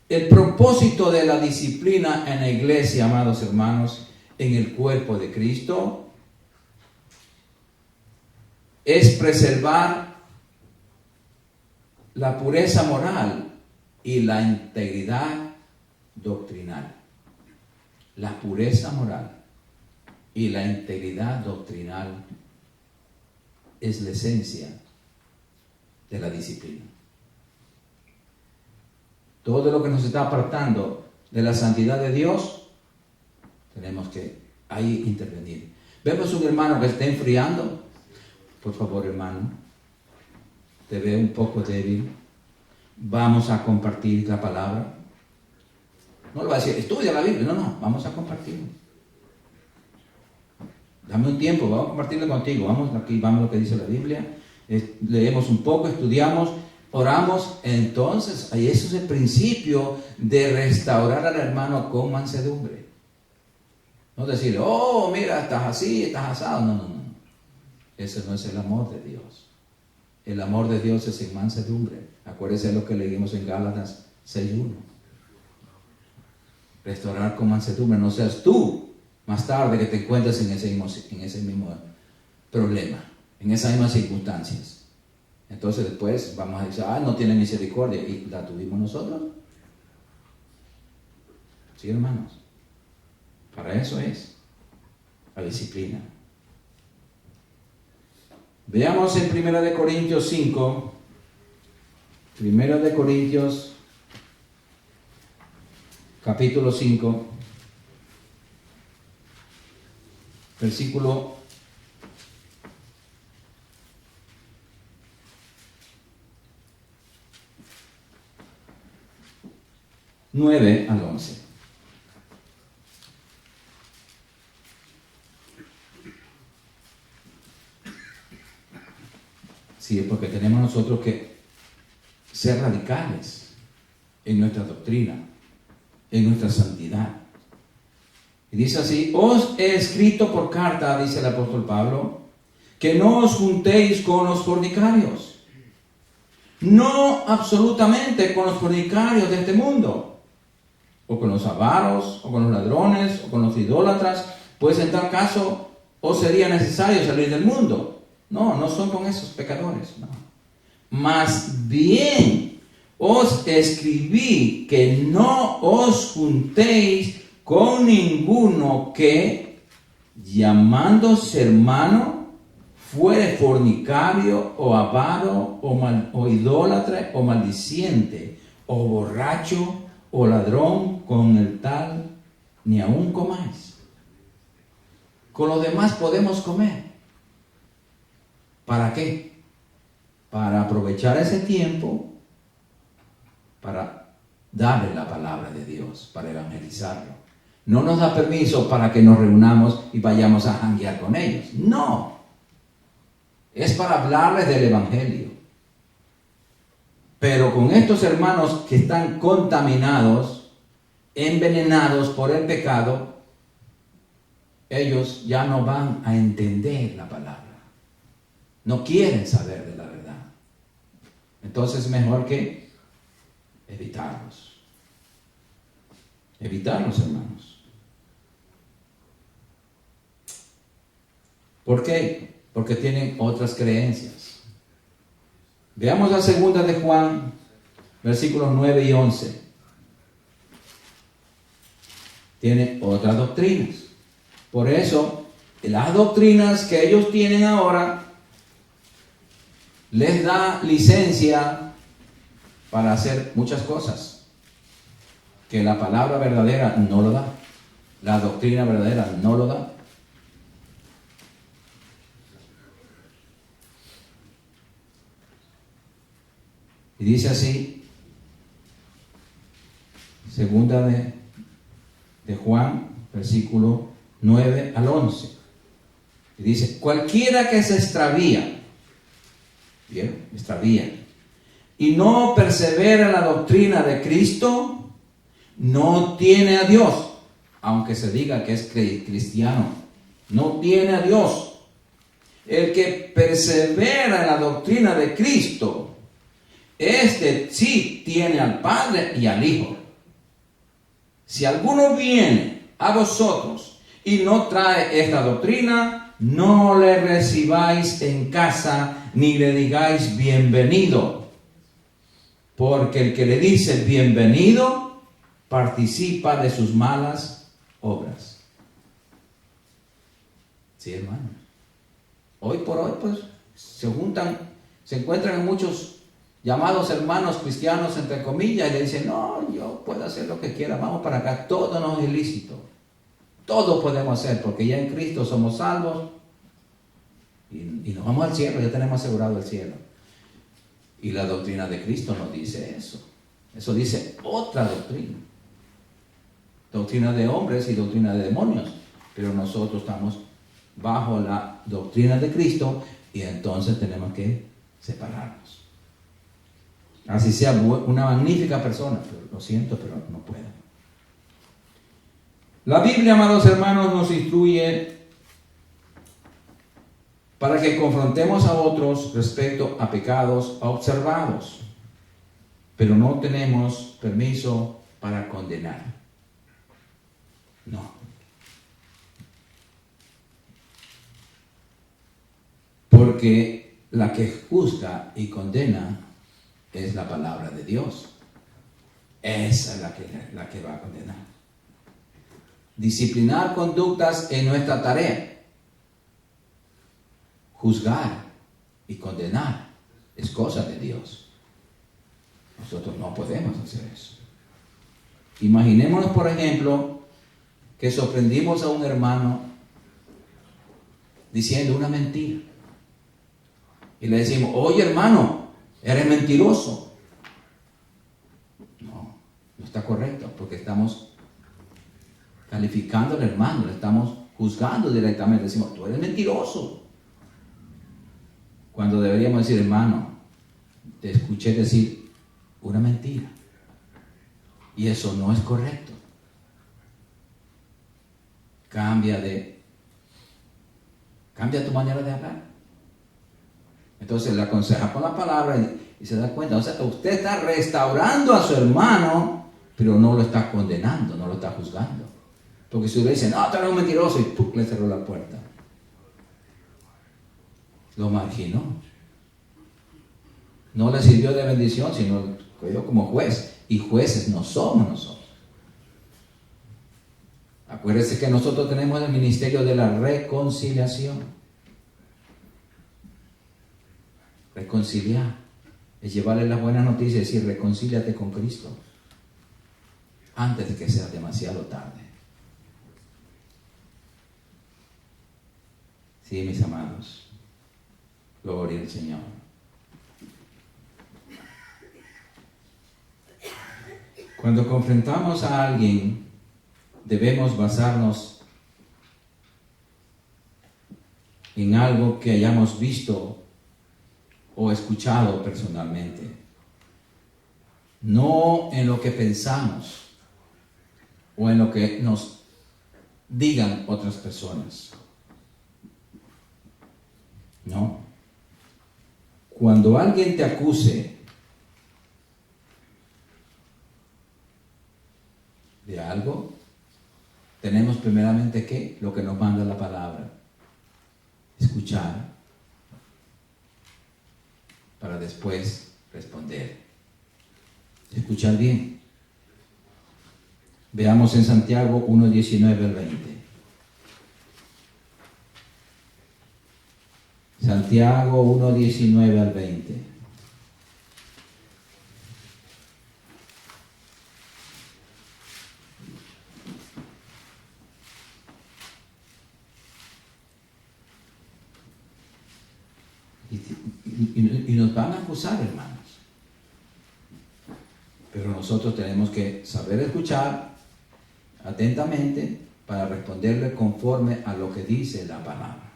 El propósito de la disciplina en la iglesia, amados hermanos, en el cuerpo de Cristo, es preservar la pureza moral y la integridad doctrinal. La pureza moral y la integridad doctrinal es la esencia de la disciplina. Todo lo que nos está apartando de la santidad de Dios, tenemos que ahí intervenir. Vemos un hermano que está enfriando. Por favor, hermano, te veo un poco débil. Vamos a compartir la palabra. No le va a decir, estudia la Biblia. No, vamos a compartir. dame un tiempo, vamos a compartirlo contigo. Vamos aquí, vamos a lo que dice la Biblia. Leemos un poco, estudiamos, oramos. Entonces, ahí eso es el principio de restaurar al hermano con mansedumbre. No decirle, oh, mira, estás así, estás asado. No, no, no. Ese no es el amor de Dios. El amor de Dios es en mansedumbre. Acuérdense de lo que leímos en Gálatas 6:1. Restaurar con mansedumbre. No seas tú más tarde que te encuentres en ese mismo problema, en esas mismas circunstancias. Entonces después vamos a decir, no tiene misericordia. ¿Y la tuvimos nosotros? Sí, hermanos. Para eso es la disciplina. Veamos en 1 Corintios 5. 1 Corintios capítulo 5, versículo 9 al 11. Sí, porque tenemos nosotros que ser radicales en nuestra doctrina, en nuestra santidad. Y dice así: os he escrito por carta, dice el apóstol Pablo, que no os juntéis con los fornicarios. No absolutamente con los fornicarios de este mundo, o con los avaros, o con los ladrones, o con los idólatras, pues en tal caso os sería necesario salir del mundo. No, no son con esos pecadores, no. Más bien os escribí que no os juntéis con ninguno que, llamándose hermano, fuere fornicario, o avaro, o idólatra, o maldiciente, o borracho, o ladrón, con el tal ni aun comáis. Con los demás podemos comer. ¿Para qué? Para aprovechar ese tiempo, para darle la palabra de Dios, para evangelizarlo. No nos da permiso para que nos reunamos y vayamos a janguear con ellos. No. Es para hablarles del evangelio. Pero con estos hermanos que están contaminados, envenenados por el pecado, ellos ya no van a entender la palabra. No quieren saber de la verdad. Entonces es mejor que evitarlos. Evitarlos, hermanos. ¿Por qué? Porque tienen otras creencias. Veamos la segunda de Juan, versículos 9 y 11. Tiene otras doctrinas. Por eso, las doctrinas que ellos tienen ahora les da licencia para hacer muchas cosas que la palabra verdadera no lo da. La doctrina verdadera no lo da. Y dice así, segunda de Juan, versículo 9 al 11. Y dice: cualquiera que se extravía, ¿bien? Extravía, y no persevera en la doctrina de Cristo, no tiene a Dios. Aunque se diga que es cristiano, no tiene a Dios. El que persevera en la doctrina de Cristo, este sí tiene al Padre y al Hijo. Si alguno viene a vosotros y no trae esta doctrina, no le recibáis en casa, ni le digáis bienvenido. Porque el que le dice bienvenido, participa de sus malas obras. Sí, hermano. Hoy por hoy, pues, se encuentran en muchos llamados hermanos cristianos, entre comillas, y le dicen: no, yo puedo hacer lo que quiera, vamos para acá, todo nos es lícito. Todo podemos hacer, porque ya en Cristo somos salvos y nos vamos al cielo, ya tenemos asegurado el cielo. Y la doctrina de Cristo nos dice eso. Eso dice otra doctrina. Doctrina de hombres y doctrina de demonios. Pero nosotros estamos bajo la doctrina de Cristo y entonces tenemos que separarnos. Así sea una magnífica persona, pero lo siento, pero no puedo. La Biblia, amados hermanos, nos instruye para que confrontemos a otros respecto a pecados observados, pero no tenemos permiso para condenar. No. Porque la que juzga y condena es la palabra de Dios. Esa es la que va a condenar. Disciplinar conductas es nuestra tarea. Juzgar y condenar es cosa de Dios. Nosotros no podemos hacer eso. Imaginémonos, por ejemplo, que sorprendimos a un hermano diciendo una mentira. Y le decimos, oye hermano, eres mentiroso. No está correcto, porque estamos calificando al hermano, le estamos juzgando directamente. Decimos, tú eres mentiroso. Cuando deberíamos decir, hermano, te escuché decir una mentira. Y eso no es correcto. Cambia tu manera de hablar. Entonces le aconseja con la palabra y se da cuenta. O sea, usted está restaurando a su hermano, pero no lo está condenando, no lo está juzgando. Porque si usted dice, no, tú eres un mentiroso, y ¡pum!, le cerró la puerta. Lo marginó. No le sirvió de bendición, sino yo como juez. Y jueces no somos nosotros. Acuérdense que nosotros tenemos el ministerio de la reconciliación. Reconciliar es llevarle la buena noticia y decir, reconcíliate con Cristo antes de que sea demasiado tarde. Sí, mis amados. Gloria al Señor. Cuando confrontamos a alguien, debemos basarnos en algo que hayamos visto o escuchado personalmente, no en lo que pensamos o en lo que nos digan otras personas. No. Cuando alguien te acuse de algo, tenemos primeramente que lo que nos manda la palabra, escuchar para después responder. Escuchar bien. Veamos en Santiago 1:19 al 20. Santiago 1:19 al 20. Y nos van a acusar, hermanos. Pero nosotros tenemos que saber escuchar atentamente para responderle conforme a lo que dice la palabra.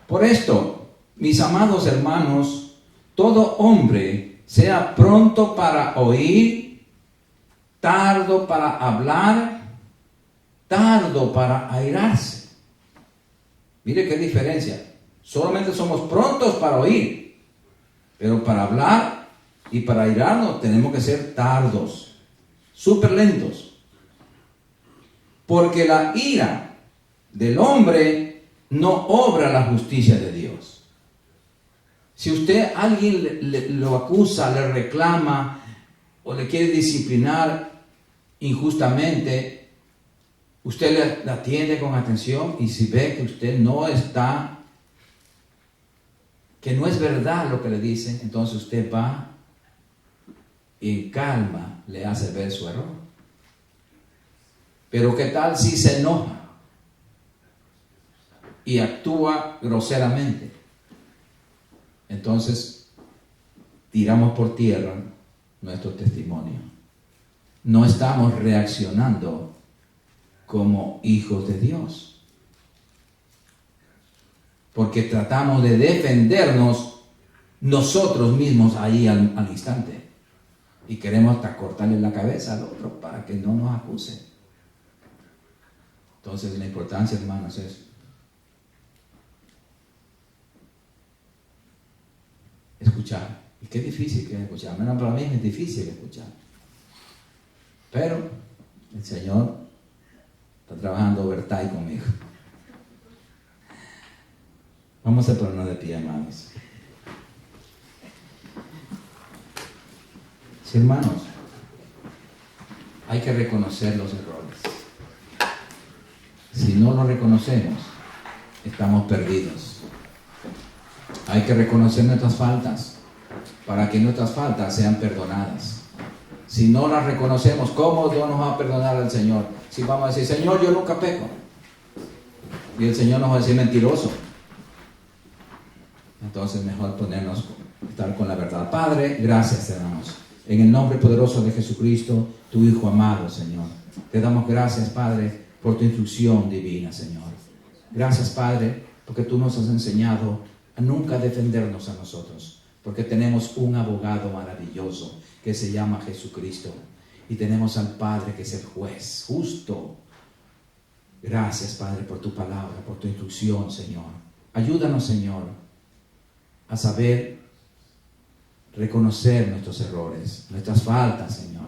Por esto, mis amados hermanos, todo hombre sea pronto para oír, tardo para hablar, tardo para airarse. Mire qué diferencia. Solamente somos prontos para oír, pero para hablar y para airarnos tenemos que ser tardos, súper lentos. Porque la ira del hombre no obra la justicia de Dios. Si usted, alguien lo acusa, le reclama o le quiere disciplinar injustamente, usted le atiende con atención y si ve que usted no está, que no es verdad lo que le dicen, entonces usted va y en calma le hace ver su error. Pero ¿qué tal si se enoja y actúa groseramente? Entonces tiramos por tierra nuestro testimonio. No estamos reaccionando como hijos de Dios. porque tratamos de defendernos nosotros mismos ahí al instante. Y queremos hasta cortarle la cabeza al otro para que no nos acuse. Entonces la importancia, hermanos, es escuchar. Y qué difícil que es escuchar. Menos para mí es difícil escuchar. Pero el Señor está trabajando overtime conmigo. Vamos a ponernos de pie, hermanos. Sí, hermanos, hay que reconocer los errores. Si no los reconocemos, estamos perdidos. Hay que reconocer nuestras faltas para que nuestras faltas sean perdonadas. Si no las reconocemos, ¿cómo Dios nos va a perdonar al Señor? Si vamos a decir, Señor, yo nunca peco. Y el Señor nos va a decir mentiroso. Entonces mejor estar con la verdad. Padre, gracias, hermanos. En el nombre poderoso de Jesucristo, tu Hijo amado, Señor. Te damos gracias, Padre, por tu instrucción divina, Señor. Gracias, Padre, porque tú nos has enseñado a nunca defendernos a nosotros. Porque tenemos un abogado maravilloso que se llama Jesucristo. Y tenemos al Padre que es el juez justo. Gracias, Padre, por tu palabra, por tu instrucción, Señor. Ayúdanos, Señor, a saber reconocer nuestros errores, nuestras faltas, Señor,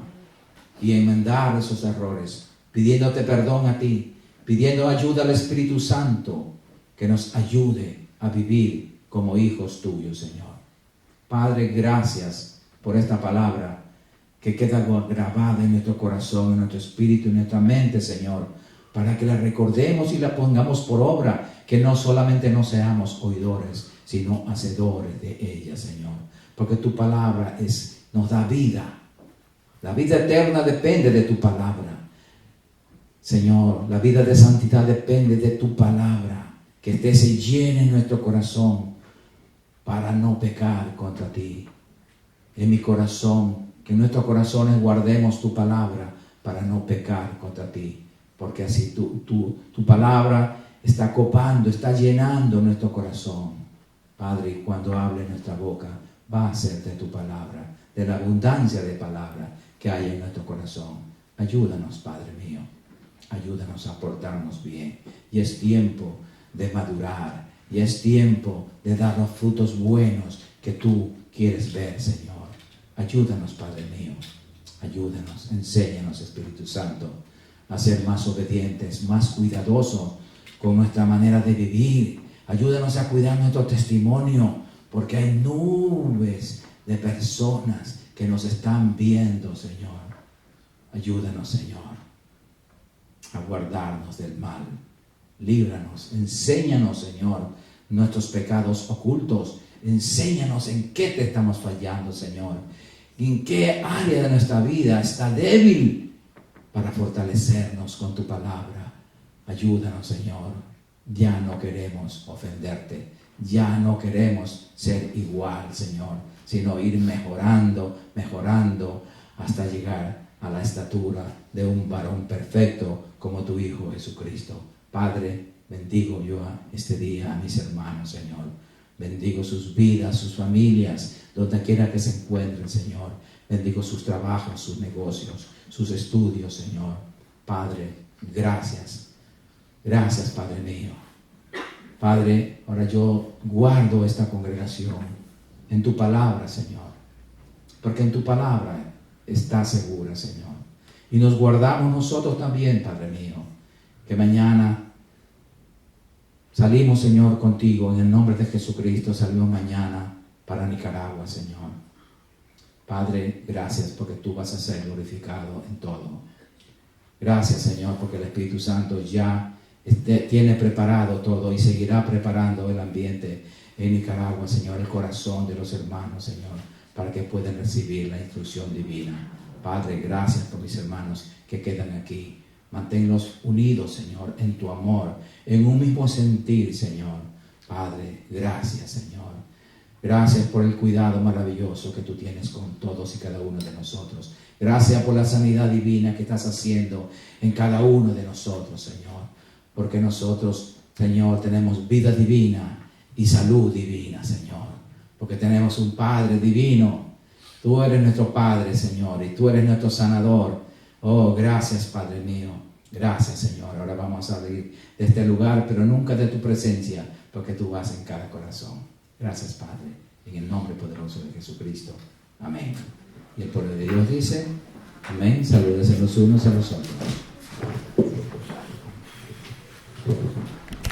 y enmendar esos errores, pidiéndote perdón a ti, pidiendo ayuda al Espíritu Santo, que nos ayude a vivir como hijos tuyos, Señor. Padre, gracias por esta palabra que queda grabada en nuestro corazón, en nuestro espíritu, en nuestra mente, Señor, para que la recordemos y la pongamos por obra, que no solamente no seamos oidores, sino hacedores de ella, Señor. Porque tu palabra nos da vida. La vida eterna depende de tu palabra. Señor, la vida de santidad depende de tu palabra. Que se llene en nuestro corazón para no pecar contra ti. En mi corazón, que en nuestros corazones guardemos tu palabra para no pecar contra ti. Porque así tu palabra está copando, está llenando nuestro corazón. Padre, cuando hable nuestra boca, va a ser de tu palabra, de la abundancia de palabra que hay en nuestro corazón. Ayúdanos, Padre mío. Ayúdanos a portarnos bien. Y es tiempo de madurar. Y es tiempo de dar los frutos buenos que tú quieres ver, Señor. Ayúdanos, Padre mío. Ayúdanos. Enséñanos, Espíritu Santo, a ser más obedientes, más cuidadosos con nuestra manera de vivir. Ayúdanos a cuidar nuestro testimonio, porque hay nubes de personas que nos están viendo, Señor. Ayúdanos, Señor, a guardarnos del mal. Líbranos, enséñanos, Señor, nuestros pecados ocultos. Enséñanos en qué te estamos fallando, Señor. En qué área de nuestra vida está débil para fortalecernos con tu palabra. Ayúdanos, Señor. Ya no queremos ofenderte. Ya no queremos ser igual, Señor, sino ir mejorando hasta llegar a la estatura de un varón perfecto como tu Hijo Jesucristo. Padre, bendigo yo este día a mis hermanos, Señor. Bendigo sus vidas, sus familias, donde quiera que se encuentren, Señor. Bendigo sus trabajos, sus negocios, sus estudios, Señor. Padre, gracias. Gracias, Padre mío. Padre, ahora yo guardo esta congregación en tu palabra, Señor. Porque en tu palabra está segura, Señor. Y nos guardamos nosotros también, Padre mío. Que mañana salimos, Señor, contigo. En el nombre de Jesucristo salimos mañana para Nicaragua, Señor. Padre, gracias porque tú vas a ser glorificado en todo. Gracias, Señor, porque el Espíritu Santo ya tiene preparado todo y seguirá preparando el ambiente en Nicaragua, Señor, el corazón de los hermanos, Señor, para que puedan recibir la instrucción divina. Padre, gracias por mis hermanos que quedan aquí. Manténlos unidos, Señor, en tu amor, en un mismo sentir, Señor. Padre, gracias, Señor. Gracias por el cuidado maravilloso que tú tienes con todos y cada uno de nosotros. Gracias por la sanidad divina que estás haciendo en cada uno de nosotros, Señor. Porque nosotros, Señor, tenemos vida divina y salud divina, Señor. Porque tenemos un Padre divino. Tú eres nuestro Padre, Señor, y tú eres nuestro sanador. Oh, gracias, Padre mío. Gracias, Señor. Ahora vamos a salir de este lugar, pero nunca de tu presencia, porque tú vas en cada corazón. Gracias, Padre, en el nombre poderoso de Jesucristo. Amén. Y el pueblo de Dios dice, amén. Salúdense los unos a los otros.